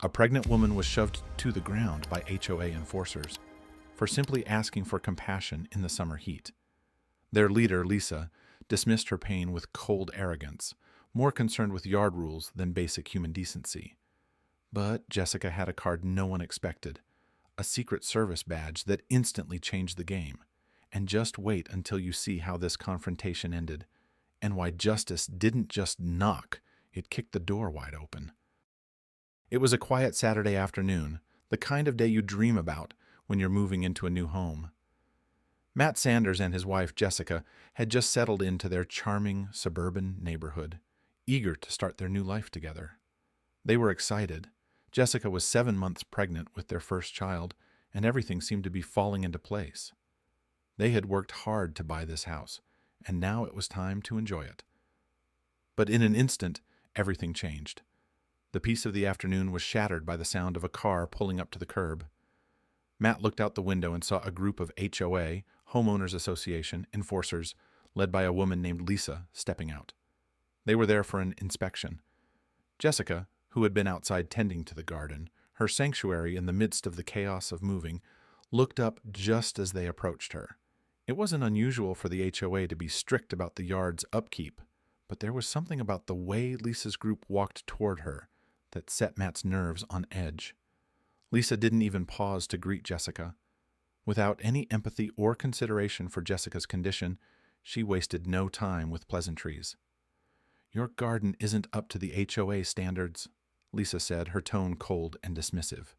A pregnant woman was shoved to the ground by HOA enforcers for simply asking for compassion in the summer heat. Their leader, Lisa, dismissed her pain with cold arrogance, more concerned with yard rules than basic human decency. But Jessica had a card no one expected, a Secret Service badge that instantly changed the game. And just wait until you see how this confrontation ended, and why justice didn't just knock, it kicked the door wide open. It was a quiet Saturday afternoon, the kind of day you dream about when you're moving into a new home. Matt Sanders and his wife, Jessica, had just settled into their charming suburban neighborhood, eager to start their new life together. They were excited. Jessica was 7 months pregnant with their first child, and everything seemed to be falling into place. They had worked hard to buy this house, and now it was time to enjoy it. But in an instant, everything changed. The peace of the afternoon was shattered by the sound of a car pulling up to the curb. Matt looked out the window and saw a group of HOA, Homeowners Association, enforcers, led by a woman named Lisa, stepping out. They were there for an inspection. Jessica, who had been outside tending to the garden, her sanctuary in the midst of the chaos of moving, looked up just as they approached her. It wasn't unusual for the HOA to be strict about the yard's upkeep, but there was something about the way Lisa's group walked toward her that set Matt's nerves on edge. Lisa didn't even pause to greet Jessica. Without any empathy or consideration for Jessica's condition, she wasted no time with pleasantries. "Your garden isn't up to the HOA standards," Lisa said, her tone cold and dismissive.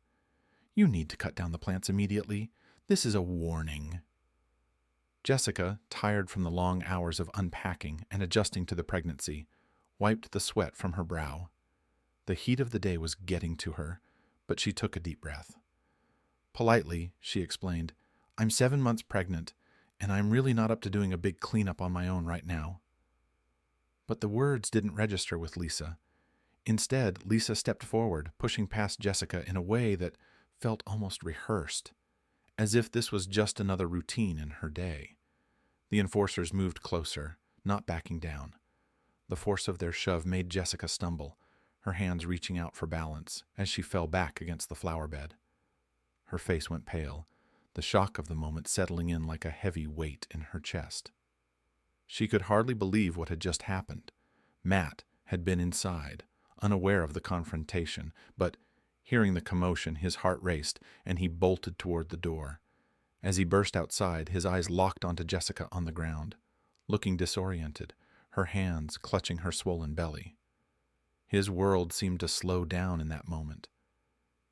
"You need to cut down the plants immediately. This is a warning." Jessica, tired from the long hours of unpacking and adjusting to the pregnancy, wiped the sweat from her brow. The heat of the day was getting to her, but she took a deep breath. Politely, she explained, "I'm 7 months pregnant, and I'm really not up to doing a big cleanup on my own right now." But the words didn't register with Lisa. Instead, Lisa stepped forward, pushing past Jessica in a way that felt almost rehearsed, as if this was just another routine in her day. The enforcers moved closer, not backing down. The force of their shove made Jessica stumble, her hands reaching out for balance as she fell back against the flower bed. Her face went pale, the shock of the moment settling in like a heavy weight in her chest. She could hardly believe what had just happened. Matt had been inside, unaware of the confrontation, but hearing the commotion, his heart raced, and he bolted toward the door. As he burst outside, his eyes locked onto Jessica on the ground, looking disoriented, her hands clutching her swollen belly. His world seemed to slow down in that moment.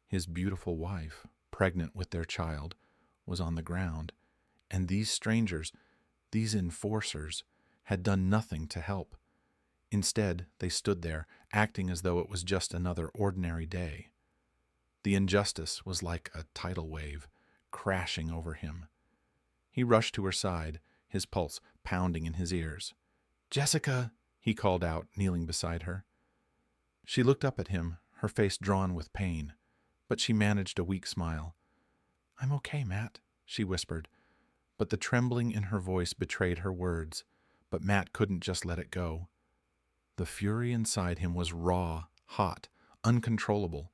His beautiful wife, pregnant with their child, was on the ground, and these strangers, these enforcers, had done nothing to help. Instead, they stood there, acting as though it was just another ordinary day. The injustice was like a tidal wave, crashing over him. He rushed to her side, his pulse pounding in his ears. "Jessica!" he called out, kneeling beside her. She looked up at him, her face drawn with pain, but she managed a weak smile. "I'm okay, Matt," she whispered, but the trembling in her voice betrayed her words, but Matt couldn't just let it go. The fury inside him was raw, hot, uncontrollable.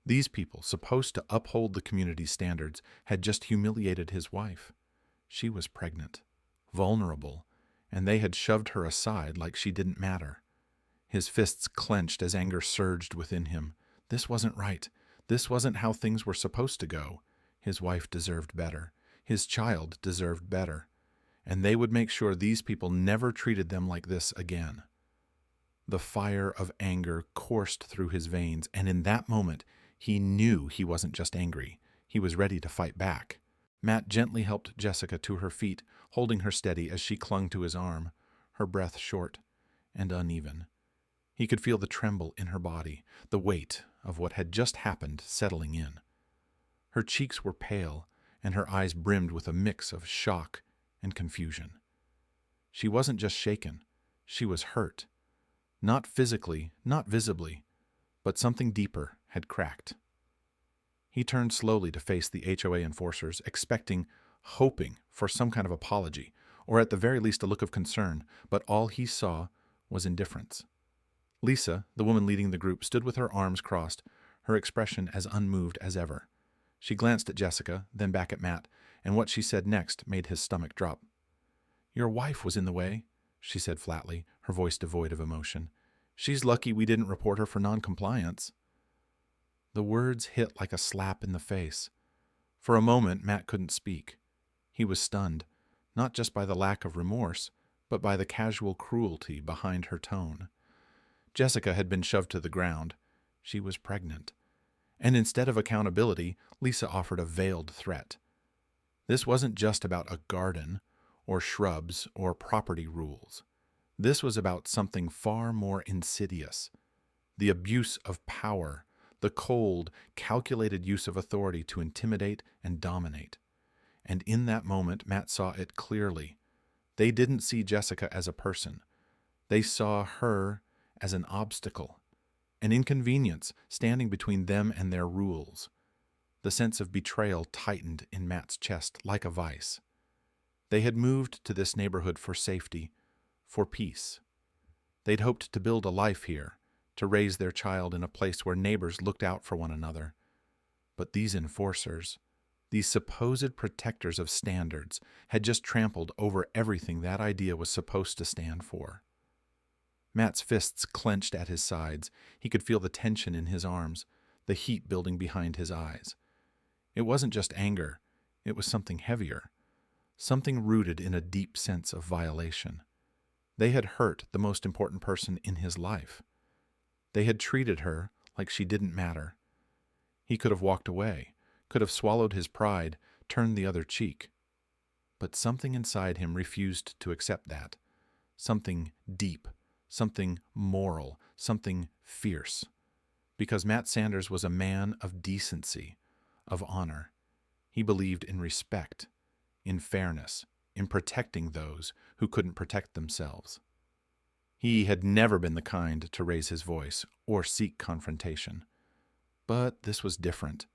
These people, supposed to uphold the community's standards, had just humiliated his wife. She was pregnant, vulnerable, and they had shoved her aside like she didn't matter. His fists clenched as anger surged within him. This wasn't right. This wasn't how things were supposed to go. His wife deserved better. His child deserved better. And they would make sure these people never treated them like this again. The fire of anger coursed through his veins, and in that moment, he knew he wasn't just angry. He was ready to fight back. Matt gently helped Jessica to her feet, holding her steady as she clung to his arm, her breath short and uneven. He could feel the tremble in her body, the weight of what had just happened settling in. Her cheeks were pale, and her eyes brimmed with a mix of shock and confusion. She wasn't just shaken, she was hurt. Not physically, not visibly, but something deeper had cracked. He turned slowly to face the HOA enforcers, expecting, hoping for some kind of apology, or at the very least a look of concern, but all he saw was indifference. Lisa, the woman leading the group, stood with her arms crossed, her expression as unmoved as ever. She glanced at Jessica, then back at Matt, and what she said next made his stomach drop. "Your wife was in the way," she said flatly, her voice devoid of emotion. "She's lucky we didn't report her for noncompliance." The words hit like a slap in the face. For a moment, Matt couldn't speak. He was stunned, not just by the lack of remorse, but by the casual cruelty behind her tone. Jessica had been shoved to the ground. She was pregnant. And instead of accountability, Lisa offered a veiled threat. This wasn't just about a garden, or shrubs, or property rules. This was about something far more insidious. The abuse of power, the cold, calculated use of authority to intimidate and dominate. And in that moment, Matt saw it clearly. They didn't see Jessica as a person. They saw her as an obstacle, an inconvenience standing between them and their rules. The sense of betrayal tightened in Matt's chest like a vice. They had moved to this neighborhood for safety, for peace. They'd hoped to build a life here, to raise their child in a place where neighbors looked out for one another. But these enforcers, these supposed protectors of standards, had just trampled over everything that idea was supposed to stand for. Matt's fists clenched at his sides. He could feel the tension in his arms, the heat building behind his eyes. It wasn't just anger. It was something heavier, something rooted in a deep sense of violation. They had hurt the most important person in his life. They had treated her like she didn't matter. He could have walked away, could have swallowed his pride, turned the other cheek. But something inside him refused to accept that. Something deep, something moral, something fierce. Because Matt Sanders was a man of decency, of honor. He believed in respect, in fairness, in protecting those who couldn't protect themselves. He had never been the kind to raise his voice or seek confrontation. But this was different.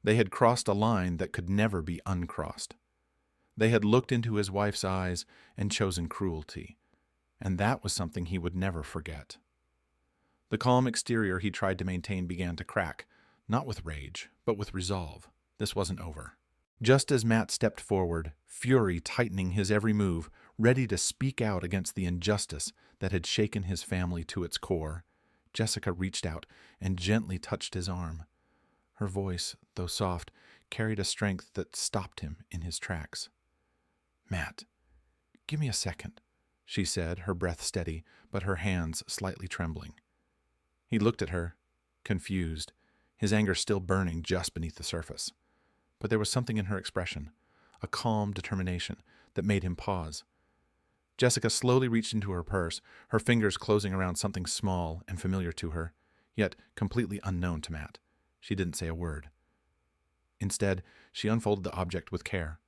They had crossed a line that could never be uncrossed. They had looked into his wife's eyes and chosen cruelty, and that was something he would never forget. The calm exterior he tried to maintain began to crack, not with rage, but with resolve. This wasn't over. Just as Matt stepped forward, fury tightening his every move, ready to speak out against the injustice that had shaken his family to its core, Jessica reached out and gently touched his arm. Her voice, though soft, carried a strength that stopped him in his tracks. "Matt, give me a second," she said, her breath steady, but her hands slightly trembling. He looked at her, confused, his anger still burning just beneath the surface. But there was something in her expression, a calm determination, that made him pause. Jessica slowly reached into her purse, her fingers closing around something small and familiar to her, yet completely unknown to Matt. She didn't say a word. Instead, she unfolded the object with care,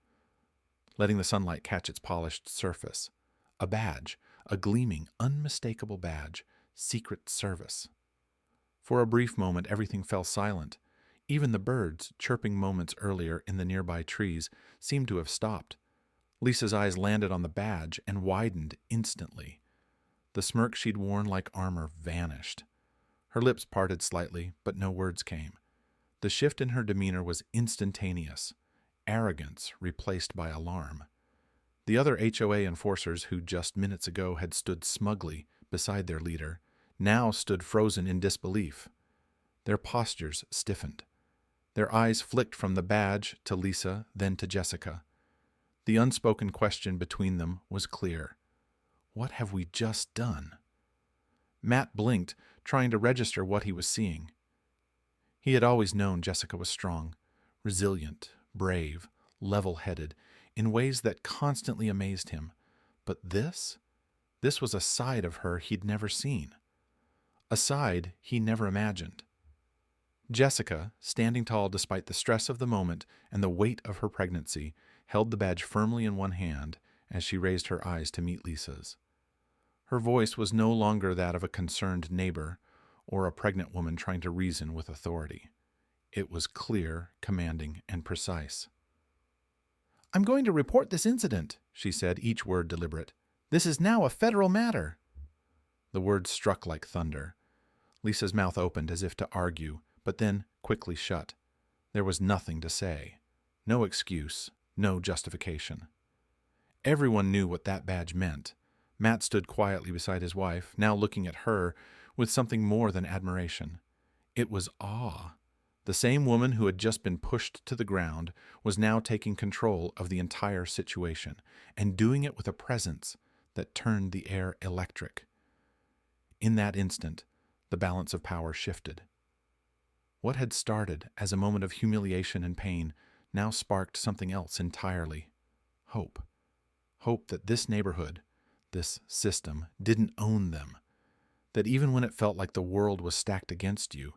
letting the sunlight catch its polished surface. A badge, a gleaming, unmistakable badge, Secret Service. For a brief moment, everything fell silent. Even the birds, chirping moments earlier in the nearby trees, seemed to have stopped. Lisa's eyes landed on the badge and widened instantly. The smirk she'd worn like armor vanished. Her lips parted slightly, but no words came. The shift in her demeanor was instantaneous, arrogance replaced by alarm. The other HOA enforcers who just minutes ago had stood smugly beside their leader now stood frozen in disbelief. Their postures stiffened. Their eyes flicked from the badge to Lisa, then to Jessica. The unspoken question between them was clear. What have we just done? Matt blinked, trying to register what he was seeing. He had always known Jessica was strong, resilient, brave, level-headed, in ways that constantly amazed him. But this was a side of her he'd never seen. A side he never imagined. Jessica, standing tall despite the stress of the moment and the weight of her pregnancy, held the badge firmly in one hand as she raised her eyes to meet Lisa's. Her voice was no longer that of a concerned neighbor or a pregnant woman trying to reason with authority. It was clear, commanding, and precise. "I'm going to report this incident," she said, each word deliberate. "This is now a federal matter." The words struck like thunder. Lisa's mouth opened as if to argue, but then quickly shut. There was nothing to say. No excuse, no justification. Everyone knew what that badge meant. Matt stood quietly beside his wife, now looking at her with something more than admiration. It was awe. The same woman who had just been pushed to the ground was now taking control of the entire situation, and doing it with a presence that turned the air electric. In that instant, the balance of power shifted. What had started as a moment of humiliation and pain now sparked something else entirely. Hope. Hope that this neighborhood, this system, didn't own them. That even when it felt like the world was stacked against you,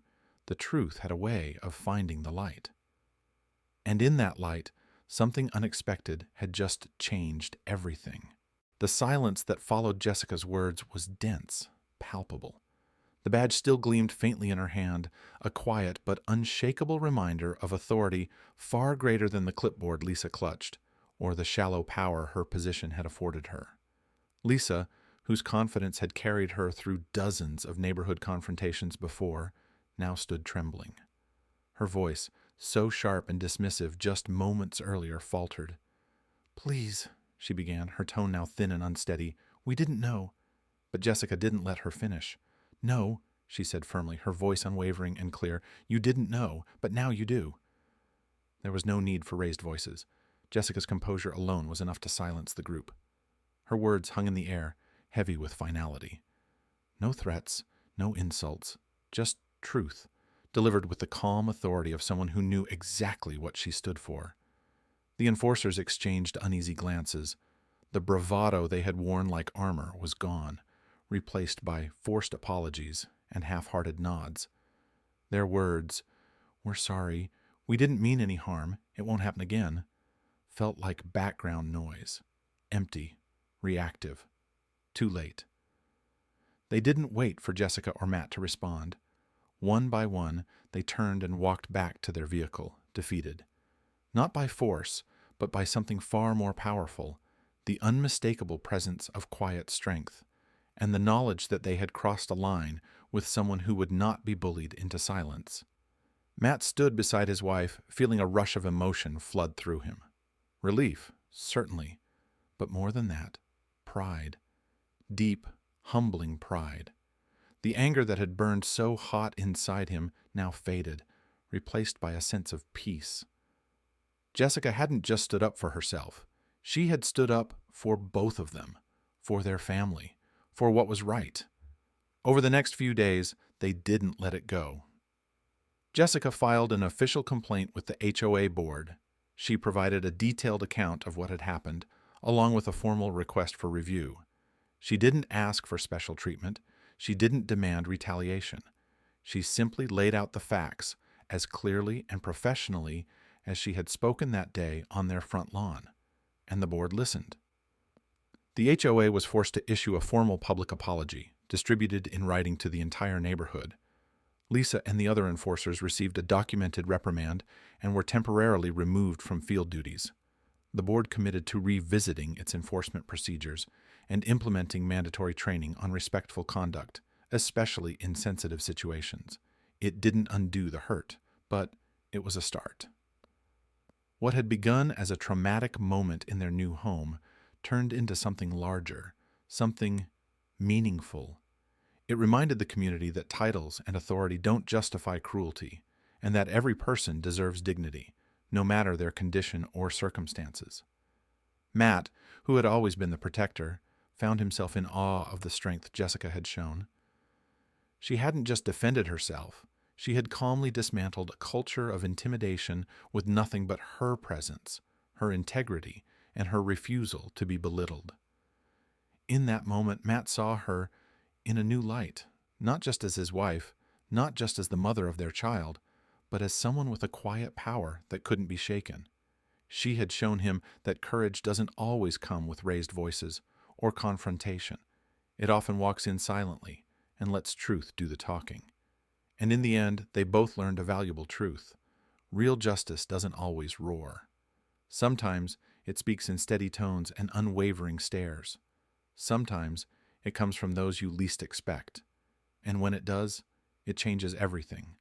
the truth had a way of finding the light. And in that light, something unexpected had just changed everything. The silence that followed Jessica's words was dense, palpable. The badge still gleamed faintly in her hand, a quiet but unshakable reminder of authority far greater than the clipboard Lisa clutched, or the shallow power her position had afforded her. Lisa, whose confidence had carried her through dozens of neighborhood confrontations before, now stood trembling. Her voice, so sharp and dismissive just moments earlier, faltered. "Please," she began, her tone now thin and unsteady, "we didn't know." But Jessica didn't let her finish. "No," she said firmly, her voice unwavering and clear, "you didn't know, but now you do." There was no need for raised voices. Jessica's composure alone was enough to silence the group. Her words hung in the air, heavy with finality. No threats, no insults, just truth, delivered with the calm authority of someone who knew exactly what she stood for. The enforcers exchanged uneasy glances. The bravado they had worn like armor was gone, replaced by forced apologies and half-hearted nods. Their words, "We're sorry, we didn't mean any harm, it won't happen again," felt like background noise, empty, reactive, too late. They didn't wait for Jessica or Matt to respond. One by one, they turned and walked back to their vehicle, defeated. Not by force, but by something far more powerful, the unmistakable presence of quiet strength, and the knowledge that they had crossed a line with someone who would not be bullied into silence. Matt stood beside his wife, feeling a rush of emotion flood through him. Relief, certainly, but more than that, pride. Deep, humbling pride. The anger that had burned so hot inside him now faded, replaced by a sense of peace. Jessica hadn't just stood up for herself. She had stood up for both of them, for their family, for what was right. Over the next few days, they didn't let it go. Jessica filed an official complaint with the HOA board. She provided a detailed account of what had happened, along with a formal request for review. She didn't ask for special treatment. She didn't demand retaliation. She simply laid out the facts as clearly and professionally as she had spoken that day on their front lawn, and the board listened. The HOA was forced to issue a formal public apology, distributed in writing to the entire neighborhood. Lisa and the other enforcers received a documented reprimand and were temporarily removed from field duties. The board committed to revisiting its enforcement procedures and implementing mandatory training on respectful conduct, especially in sensitive situations. It didn't undo the hurt, but it was a start. What had begun as a traumatic moment in their new home turned into something larger, something meaningful. It reminded the community that titles and authority don't justify cruelty, and that every person deserves dignity, no matter their condition or circumstances. Matt, who had always been the protector, found himself in awe of the strength Jessica had shown. She hadn't just defended herself, she had calmly dismantled a culture of intimidation with nothing but her presence, her integrity, and her refusal to be belittled. In that moment, Matt saw her in a new light, not just as his wife, not just as the mother of their child, but as someone with a quiet power that couldn't be shaken. She had shown him that courage doesn't always come with raised voices or confrontation. It often walks in silently and lets truth do the talking. And in the end, they both learned a valuable truth. Real justice doesn't always roar. Sometimes it speaks in steady tones and unwavering stares. Sometimes it comes from those you least expect. And when it does, it changes everything.